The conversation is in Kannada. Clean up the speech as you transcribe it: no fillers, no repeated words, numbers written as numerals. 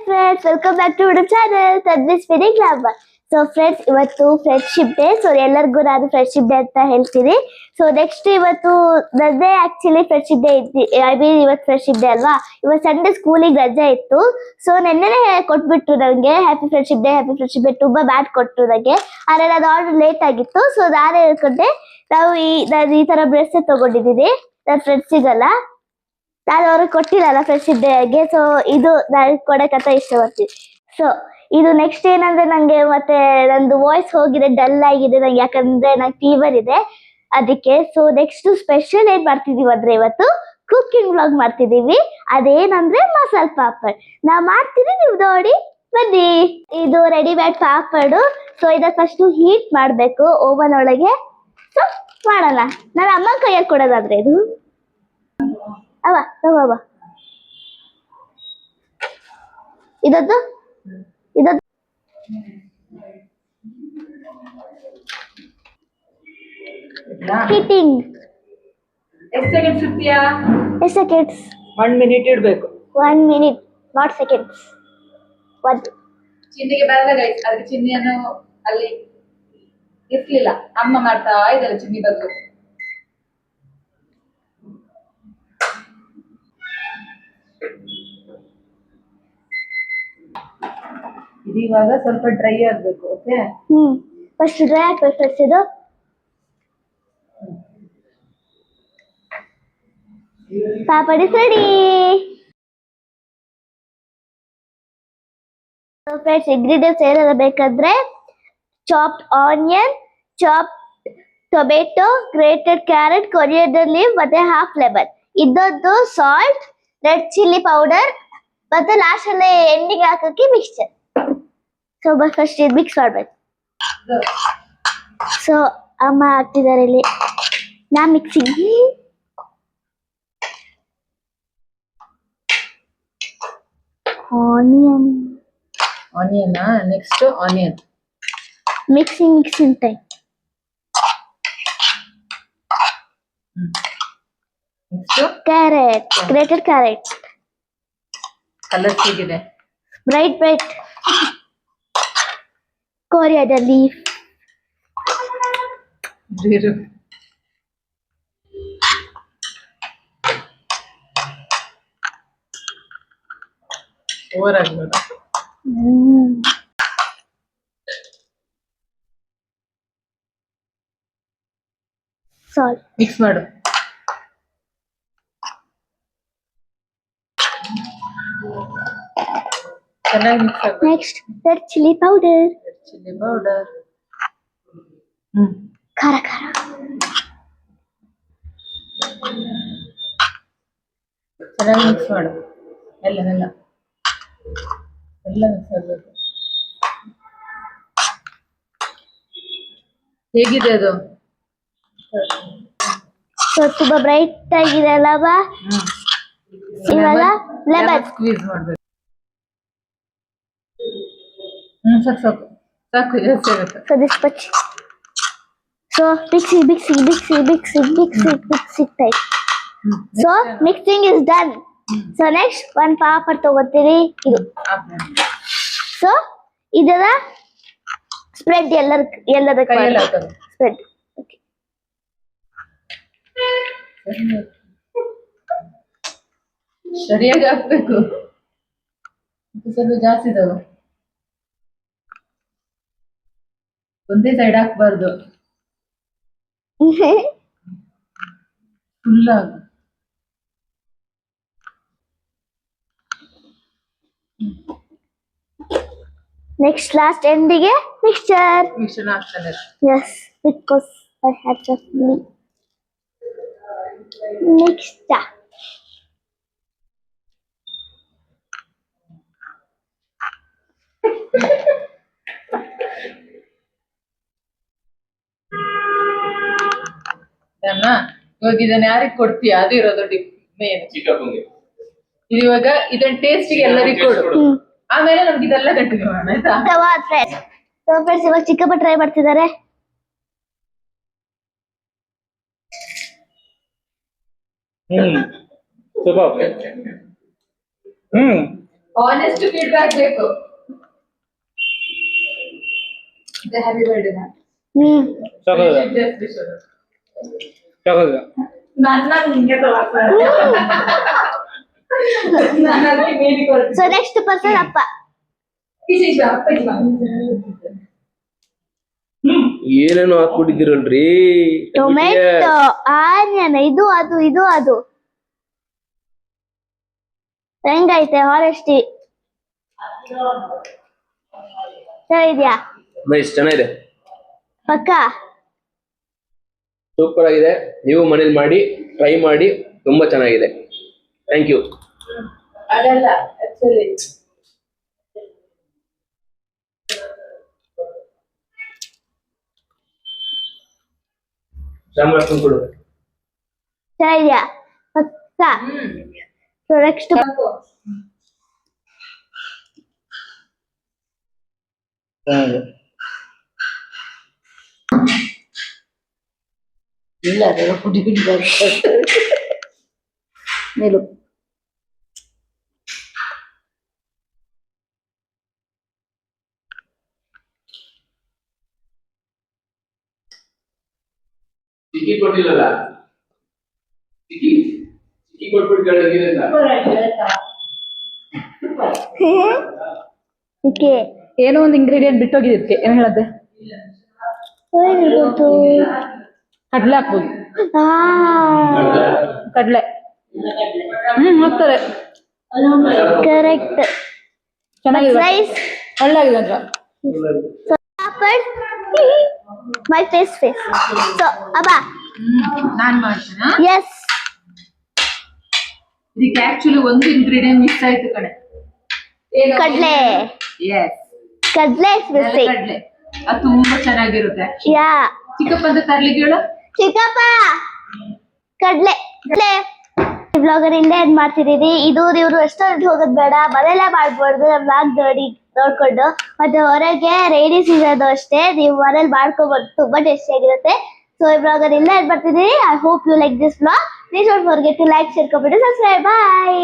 friends, welcome back to our channel, Tadvi Spinning Club. So friends, ಇವತ್ತು ಫ್ರೆಂಡ್ಶಿಪ್ ಡೇ. ಸೊ ಎಲ್ಲರಿಗೂ ನಾನು ಫ್ರೆಂಡ್ಶಿಪ್ ಡೇ ಅಂತ ಹೇಳ್ತೀನಿ. ಸೊ ನೆಕ್ಸ್ಟ್ ಇವತ್ತು ನಂದೇ ಆಕ್ಚುಲಿ ಫ್ರೆಂಡ್ಶಿಪ್ ಡೇ ಇತ್ತು. ಇವತ್ತು ಫ್ರೆಂಡ್ಶಿಪ್ ಡೇ ಅಲ್ವಾ. ಇವತ್ತು ಸಂಡೇ ಸ್ಕೂಲಿಗೆ ರಜೆ ಇತ್ತು. ಸೊ ನೆನ್ನೆನೆ ಕೊಟ್ಬಿಟ್ರು ನನಗೆ ಹ್ಯಾಪಿ ಫ್ರೆಂಡ್ಶಿಪ್ ಡೇ ತುಂಬಾ ಬ್ಯಾಡ್ ಕೊಟ್ಟರು ನನಗೆ. ಆದರೆ ನಾನು ಆರ್ಡರ್ ಲೇಟ್ ಆಗಿತ್ತು. ಸೊ ನಾನೇ ಹೇಳ್ಕೊಂಡೆ ನಾನು ಈ ತರ ಬ್ರೆಸ್ ತಗೊಂಡಿದ್ದೀನಿ ನನ್ನ ಫ್ರೆಂಡ್ಸಿಗಲ್ಲ. ನಾನು ಅವ್ರಿಗೆ ಕೊಟ್ಟಿಲ್ಲ ಫ್ರೆಂಡ್ಶಿಪ್ ಡೇಗೆ. ಸೊ ಇದು ನಾನು ಕೊಡಕ್ಕಂತ ಇಷ್ಟಪಡ್ತೀನಿ. ಸೊ ಇದು ನೆಕ್ಸ್ಟ್ ಏನಂದ್ರೆ ನಂಗೆ ಮತ್ತೆ ನಂದು ವಾಯ್ಸ್ ಹೋಗಿದೆ, ಡಲ್ ಆಗಿದೆ ನಂಗೆ, ಯಾಕಂದ್ರೆ ನಂಗೆ ಫೀವರ್ ಇದೆ ಅದಕ್ಕೆ. ಸೊ ನೆಕ್ಸ್ಟ್ ಸ್ಪೆಷಲ್ ಏನ್ ಮಾಡ್ತಿದೀವಿ ಅಂದ್ರೆ ಇವತ್ತು ಕುಕಿಂಗ್ ವ್ಲಾಗ್ ಮಾಡ್ತಿದೀವಿ. ಅದೇನಂದ್ರೆ ಮಸಾಲ ಪಾಪಡ್ ನಾ ಮಾಡ್ತೀನಿ, ನೀವು ನೋಡಿ ಬನ್ನಿ. ಇದು ರೆಡಿಮೇಡ್ ಪಾಪಡು. ಸೊ ಇದನ್ನ ಫಸ್ಟ್ ಹೀಟ್ ಮಾಡ್ಬೇಕು ಓವನ್ ಒಳಗೆ. ಸೊ ಮಾಡೋಣ. ನನ್ನ ಅಮ್ಮ ಕೈಯಲ್ಲಿ ಕೊಡೋದಾದ್ರೆ ಇದು ಅವ ತಗೋಬ. ಇದದ್ದು ಇದದ್ದು ಹೀಟಿಂಗ್. ಎಷ್ಟು ಸೆಕೆಂಡ್ಸ್ ಇರ್ತೀಯಾ? ಎಷ್ಟು ಸೆಕೆಂಡ್ಸ್? 1 ಮಿನಿಟ್ ಇಡಬೇಕು. 1 ಮಿನಿಟ್ ನಾಟ್ ಸೆಕೆಂಡ್ಸ್. ಒಂದು ಚಿನ್ನಿಗೆ ಬರಲ್ಲ ಗೈಸ್, ಅದಕ್ಕೆ ಚಿನ್ನಿಯನ್ನು ಅಲ್ಲಿ ಇರ್ಲಿಲ್ಲ, ಅಮ್ಮ ಮಾಡ್ತಾ ಇದ್ದಾರೆ ಚಿನ್ನಿ ಬದಲು. ಇದು ಇವಾಗ ಸ್ವಲ್ಪ ಡ್ರೈ ಆಗ್ಬೇಕು. ಓಕೆ, ಫಸ್ಟ್ ಡ್ರೈ ಆಗ್ಬೇಕು. ಫಸ್ಟ್ ಇದು ಪಾಪಡಿ ರೆಡಿ. ಫ್ರೆಂಡ್ಸ್ ಇಂಗ್ರೀಡಿಯೆಂಟ್ಸ್ ಏನಾರ ಬೇಕಂದ್ರೆ chopped onion, chop tomato, grated carrot, coriander leave ಮತ್ತೆ ಹಾಫ್ ಲೆಮನ್. ಇದೊಂದು ಸಾಲ್ಟ್, ರೆಡ್ ಚಿಲ್ಲಿ ಪೌಡರ್ ಮತ್ತೆ ಲಾಸ್ಟ್ ಅಲ್ಲಿ ಎಂಡಿಗೆ ಹಾಕಕ್ಕೆ ಮಿಕ್ಸ್ಚರ್. ಸೊ ಫಸ್ಟ್ ಇದು ಮಿಕ್ಸ್ ಮಾಡ್ಬೇಕು. ಸೊ ಅಮ್ಮ ಹಾಕ್ತಿದ್ದಾರೆ ಇಲ್ಲಿ, ನಾ mixing. Onion next onion mixing time. Next carrot, grated carrot, colour ಹೇಗಿದೆ? ಬ್ರೈಟ್ ಕೊರಿಯಂಡರ್ ಲೀಫ್, ಓವರ್ ಆಗ್ಬೋದು. ಸಾಲ್ಟ್ ಮಿಕ್ಸ್ ಮಾಡು. ಚೆನ್ನಾಗಿ ಮಿಕ್ಸ್ ಆಗಬೇಕು. Next red chilli powder, chilli powder, ಖಾರ ಚೆನ್ನಾಗಿ ಮಿಕ್ಸ್ ಮಾಡು. ಎಲ್ಲ ಮಿಕ್ಸ್ ಆಗಬೇಕು. ಹೇಗಿದೆ ಅದು? ಸೊ ತುಂಬಾ ಬ್ರೈಟ್ ಆಗಿದೆ ಅಲ್ಲವಾ? ಇವಾಗ ಲೆಮನ್ ಸ್ಕ್ವೀಸ್ ಮಾಡಬೇಕು. ಸಾಕು ಜಾಸ್ತಿ ಆಗುತ್ತೆ. So this much. So mixing type. So mixing is done. So next ಒಂದು ಪಾಪಡ್ ತಗೋತೀವಿ. ಇದು ಸೊ ಇದರ ಸ್ಪ್ರೆಡ್ ಎಲ್ಲದಕ್ಕೆ ಸ್ಪ್ರೆಡ್. ಸರಿಯಾಗಿ ಹಾಕ್ಬೇಕು, ಸ್ವಲ್ಪ ಜಾಸ್ತಿ ಇದಾವೆ. ಒಂದೇ ಸೈಡ್ ಹಾಕ್ಬಾರ್ದು, ಫುಲ್ ಆಗ. ನೆಕ್ಸ್ಟ್ ಲಾಸ್ಟ್ ಎಂಡಿಗೆ ಮಿಕ್ಸ್ಚರ್ ಹಾಕ್ತಾನೆ. Yes, because I had just mixed. ಇವಾಗ ಇದನ್ನ ಯಾರಿಗೆ ಕೊಡ್ತೀಯ? ಅದು ಇರೋದು ಮೇನ್. ಇದು ಇವಾಗ ಇದನ್ನ ಟೇಸ್ಟಿಗೆ ಎಲ್ಲರಿಗೂ ಕೊಡು, ಆಮೇಲೆ ನಮ್ಗೆ ಇದೆಲ್ಲ ಕಂಟಿನ್ಯೂ ಮಾಡೋಣ ಆಯ್ತಾ? ಫ್ರೆಂಡ್ಸ್ ಇವಾಗ ಚಿಕ್ಕಪ್ಪ ಟ್ರೈ ಮಾಡ್ತಿದ್ದಾರೆ. ಆನೆಸ್ಟ್ ಫೀಡ್ಬ್ಯಾಕ್ ಬೇಕು. ಹ್ಯಾಪಿ ಬರ್ಡೇ ಹ್ಮ್ ಸೊ ನೆಕ್ಸ್ಟ್ ಪರ್ಸನ್ ಅಪ್ಪ. ಏನೇನೋ ಹಾಕ್ಬಿಟ್ಟಿದ್ದೀರಲ್ರಿ. ಟೊಮೆಟೊ, ಆನಿಯನ್, ಇದು ಅದು ಹೆಂಗೈತೆ ಹಾನೆಸ್ಟಿ? ಚೆನ್ನಾಗಿದ್ಯಾ? ನೈಸ್, ಚೆನ್ನಾಗಿದೆ, ಪಕ್ಕ. ಸೂಪರ್ ಆಗಿದೆ. ನೀವು ಮನೇಲಿ ಮಾಡಿ ಟ್ರೈ ಮಾಡಿ, ತುಂಬಾ ಚೆನ್ನಾಗಿದೆ. Thank you. ಅದಲ್ಲ ಆಕ್ಚುಲಿ ಸಾಂಬಾರ್ ಕೊಡು. ಚೆನ್ನಾಗಿದ್ಯಾ? ಪಕ್ಕ. ಸೊ ನೆಕ್ಸ್ಟ್ ಇಲ್ಲ ಪುಡಿ ಪುಡಿ ಮೇಲು ಚಿಕ್ಕಿ ಕೊಟ್ಟಿಲ್ಲಲ್ಲ, ಚಿಕ್ಕಿ ಕೊಟ್ಬಿಟ್ಟು ಕೇಳಿದ್ರೆ ಏನೋ ಒಂದು ಇಂಗ್ರೀಡಿಯೆಂಟ್ ಬಿಟ್ಟೋಗಿದ್ದಕ್ಕೆ ಏನ್ ಹೇಳದ್ದೆ? ಕಡ್ಲೆ ಹಾಕ್ಬೋದು. ಕಡ್ಲೆ ಹಾಕ್ತಾರೆ. ಕರೆಕ್ಟ್. ಚೆನ್ನಾಗಿದೆ, ರೈಸ್ ಒಳ್ಳಾಗಿದೆ ಅಂತ. ಮೈ ಫೇಸ್. ಸೊ ಅಬ್ಬಾ ನಾನ್ ಮಾಡ್ತೀನಾ? ಎಸ್. ಇದಕ್ಕೆ ಆಕ್ಚುಲಿ ಒಂದು ಇಂಗ್ರೀಡಿಯೆಂಟ್ ಮಿಸ್ ಆಯ್ತು ಕಣೆ. ಕಡ್ಲೆ. ಎಸ್, ಕಡ್ಲೆ ಮಿಸ್ಟೇಕ್. ಕಡ್ಲೆ ಅದು ತುಂಬಾ ಚೆನ್ನಾಗಿರುತ್ತೆ. ಯಾ. ಚಿಕ್ಕಪ್ಪ ಅಂತ ತರ್ಲಿಕ್ಕೆ ಹೇಳು. ಚಿಕ್ಕಪ್ಪ ಕಡ್ಲೆ. ವ್ಲಾಗರ್ ಇಲ್ಲೇ ಏನ್ ಮಾಡ್ತಿದೀವಿ. ಇದು ಇವ್ರು ರೆಸ್ಟೋರೆಂಟ್ ಹೋಗೋದ್ ಬೇಡ, ಮನೆಯಲ್ಲೇ ಮಾಡ್ಬಾರ್ದು. ವ್ಲಾಗ್ ನೋಡ್ಕೊಂಡು ಮತ್ತೆ ಹೊರಗೆ ರೈನಿ ಸೀಸನ್ ಅಷ್ಟೇ, ನೀವು ಮನೇಲಿ ಮಾಡ್ಕೊಬಾರ್ದು, ತುಂಬಾ ಟೇಸ್ಟಿ ಆಗಿರುತ್ತೆ. ಸೊ ಈ ವ್ಲಾಗರ್ ಇಲ್ಲೇ ಏನ್ ಮಾಡ್ತಿದೀವಿ. I hope you like this vlog. Please don't forget to like, share, comment, subscribe. Bye.